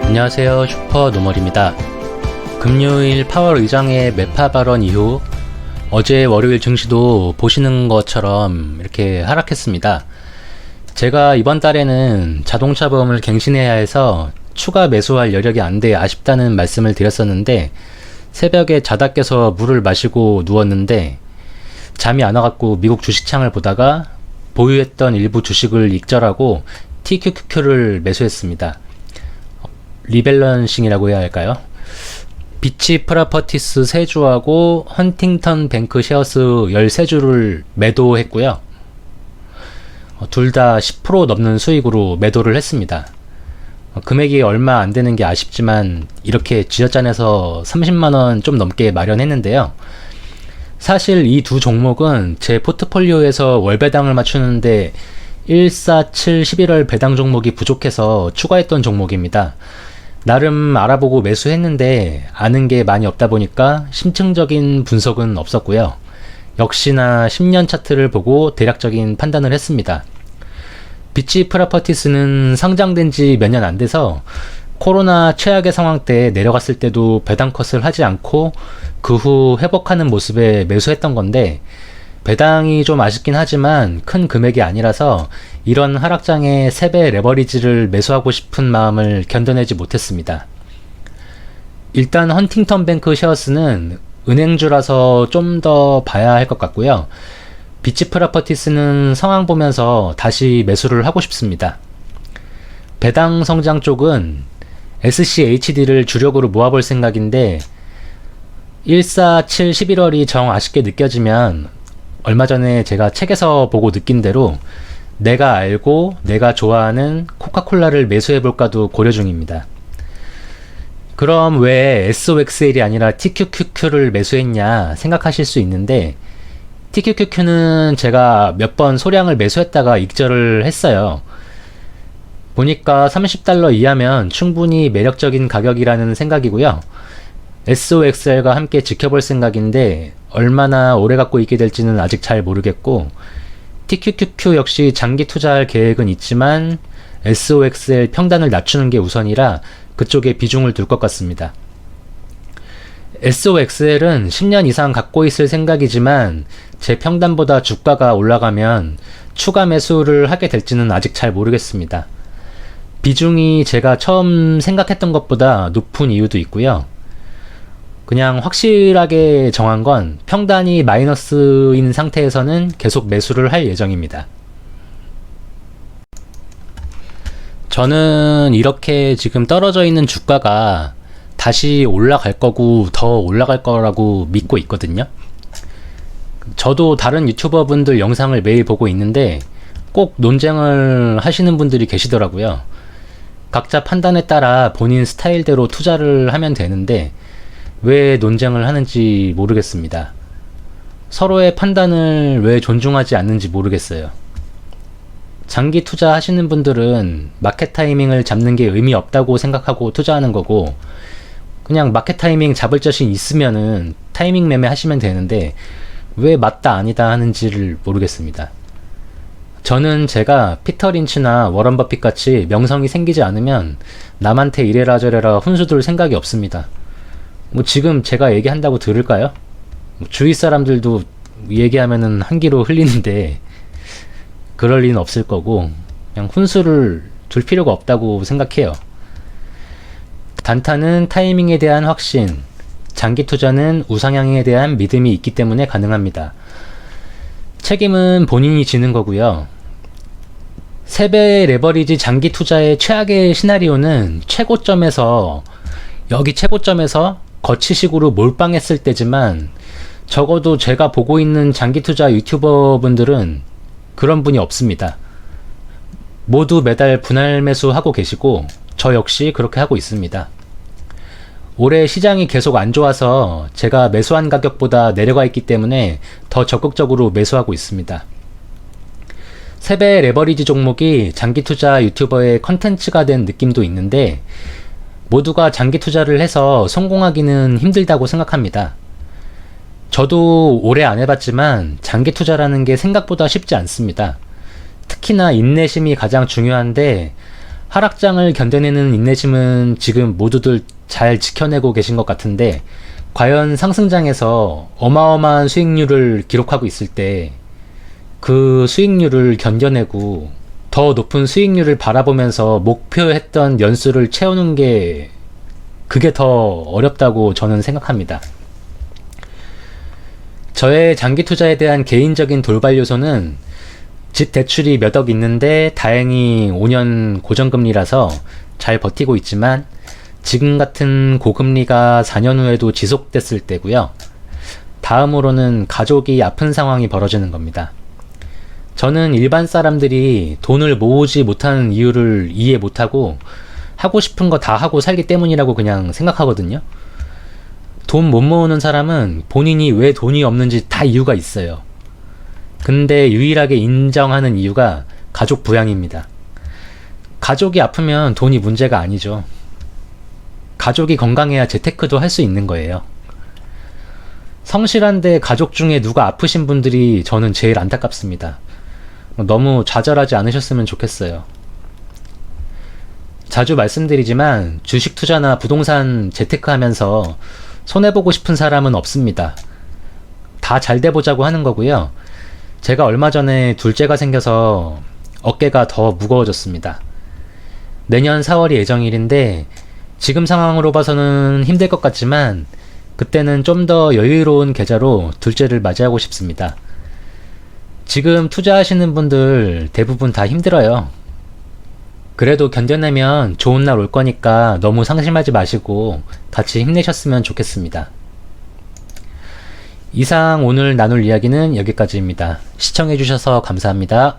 안녕하세요, 슈퍼 노멀입니다. 금요일 파월 의장의 매파 발언 이후 어제 월요일 증시도 보시는 것처럼 이렇게 하락했습니다. 제가 이번 달에는 자동차 보험을 갱신해야 해서 추가 매수할 여력이 안 돼 아쉽다는 말씀을 드렸었는데, 새벽에 자다 깨서 물을 마시고 누웠는데 잠이 안 와갖고 미국 주식창을 보다가 보유했던 일부 주식을 익절하고 TQQQ를 매수했습니다. 리밸런싱이라고 해야 할까요? 비치 프로퍼티스 3주하고 헌팅턴 뱅크 셰어스 13주를 매도했고요. 둘 다 10% 넘는 수익으로 매도를 했습니다. 금액이 얼마 안 되는 게 아쉽지만 이렇게 쥐어짜내서 30만원 좀 넘게 마련했는데요. 사실 이 두 종목은 제 포트폴리오에서 월배당을 맞추는데 1, 4, 7, 11월 배당 종목이 부족해서 추가했던 종목입니다. 나름 알아보고 매수했는데 아는 게 많이 없다 보니까 심층적인 분석은 없었고요. 역시나 10년 차트를 보고 대략적인 판단을 했습니다. 비치 프로퍼티스는 상장된 지 몇 년 안 돼서 코로나 최악의 상황 때 내려갔을 때도 배당 컷을 하지 않고 그 후 회복하는 모습에 매수했던 건데, 배당이 좀 아쉽긴 하지만 큰 금액이 아니라서 이런 하락장에 3배 레버리지를 매수하고 싶은 마음을 견뎌내지 못했습니다. 일단 헌팅턴 뱅크 셰어스는 은행주라서 좀 더 봐야 할 것 같고요. 비치 프로퍼티스는 상황 보면서 다시 매수를 하고 싶습니다. 배당 성장 쪽은 SCHD를 주력으로 모아볼 생각인데 1, 4, 7, 11월이 정 아쉽게 느껴지면 얼마 전에 제가 책에서 보고 느낀 대로 내가 알고 내가 좋아하는 코카콜라를 매수해볼까도 고려 중입니다. 그럼 왜 SOXL이 아니라 TQQQ를 매수했냐 생각하실 수 있는데, TQQQ는 제가 몇 번 소량을 매수했다가 익절을 했어요. 보니까 $30 이하면 충분히 매력적인 가격이라는 생각이고요. SOXL과 함께 지켜볼 생각인데 얼마나 오래 갖고 있게 될지는 아직 잘 모르겠고, TQQQ 역시 장기 투자할 계획은 있지만 SOXL 평단을 낮추는 게 우선이라 그쪽에 비중을 둘 것 같습니다. SOXL은 10년 이상 갖고 있을 생각이지만 제 평단보다 주가가 올라가면 추가 매수를 하게 될지는 아직 잘 모르겠습니다. 비중이 제가 처음 생각했던 것보다 높은 이유도 있고요. 그냥 확실하게 정한 건 평단이 마이너스인 상태에서는 계속 매수를 할 예정입니다. 저는 이렇게 지금 떨어져 있는 주가가 다시 올라갈 거고 더 올라갈 거라고 믿고 있거든요. 저도 다른 유튜버 분들 영상을 매일 보고 있는데 꼭 논쟁을 하시는 분들이 계시더라고요. 각자 판단에 따라 본인 스타일대로 투자를 하면 되는데 왜 논쟁을 하는지 모르겠습니다. 서로의 판단을 왜 존중하지 않는지 모르겠어요. 장기 투자 하시는 분들은 마켓 타이밍을 잡는 게 의미 없다고 생각하고 투자하는 거고, 그냥 마켓 타이밍 잡을 자신 있으면은 타이밍 매매 하시면 되는데 왜 맞다 아니다 하는지를 모르겠습니다. 저는 제가 피터 린치나 워런 버핏 같이 명성이 생기지 않으면 남한테 이래라 저래라 훈수둘 생각이 없습니다. 지금 제가 얘기한다고 들을까요? 주위 사람들도 얘기하면은 한기로 흘리는데 그럴 리는 없을 거고, 그냥 훈수를 둘 필요가 없다고 생각해요. 단타는 타이밍에 대한 확신, 장기 투자는 우상향에 대한 믿음이 있기 때문에 가능합니다. 책임은 본인이 지는 거고요. 3배 레버리지 장기 투자의 최악의 시나리오는 최고점에서 거치식으로 몰빵했을 때지만, 적어도 제가 보고 있는 장기 투자 유튜버 분들은 그런 분이 없습니다. 모두 매달 분할 매수하고 계시고 저 역시 그렇게 하고 있습니다. 올해 시장이 계속 안 좋아서 제가 매수한 가격보다 내려가 있기 때문에 더 적극적으로 매수하고 있습니다. 3배 레버리지 종목이 장기 투자 유튜버의 컨텐츠가 된 느낌도 있는데, 모두가 장기 투자를 해서 성공하기는 힘들다고 생각합니다. 저도 오래 안 해봤지만 장기 투자라는 게 생각보다 쉽지 않습니다. 특히나 인내심이 가장 중요한데 하락장을 견뎌내는 인내심은 지금 모두들 잘 지켜내고 계신 것 같은데, 과연 상승장에서 어마어마한 수익률을 기록하고 있을 때 그 수익률을 견뎌내고 더 높은 수익률을 바라보면서 목표했던 연수를 채우는 게 그게 더 어렵다고 저는 생각합니다. 저의 장기 투자에 대한 개인적인 돌발 요소는 집 대출이 몇 억 있는데 다행히 5년 고정금리라서 잘 버티고 있지만 지금 같은 고금리가 4년 후에도 지속됐을 때고요. 다음으로는 가족이 아픈 상황이 벌어지는 겁니다. 저는 일반 사람들이 돈을 모으지 못하는 이유를 이해 못하고 하고 싶은 거 다 하고 살기 때문이라고 그냥 생각하거든요. 돈 못 모으는 사람은 본인이 왜 돈이 없는지 다 이유가 있어요. 근데 유일하게 인정하는 이유가 가족 부양입니다. 가족이 아프면 돈이 문제가 아니죠. 가족이 건강해야 재테크도 할 수 있는 거예요. 성실한데 가족 중에 누가 아프신 분들이 저는 제일 안타깝습니다. 너무 좌절하지 않으셨으면 좋겠어요. 자주 말씀드리지만 주식 투자나 부동산 재테크 하면서 손해보고 싶은 사람은 없습니다. 다 잘 돼보자고 하는 거고요. 제가 얼마 전에 둘째가 생겨서 어깨가 더 무거워졌습니다. 내년 4월이 예정일인데 지금 상황으로 봐서는 힘들 것 같지만 그때는 좀 더 여유로운 계좌로 둘째를 맞이하고 싶습니다. 지금 투자하시는 분들 대부분 다 힘들어요. 그래도 견뎌내면 좋은 날 올 거니까 너무 상심하지 마시고 같이 힘내셨으면 좋겠습니다. 이상 오늘 나눌 이야기는 여기까지입니다. 시청해주셔서 감사합니다.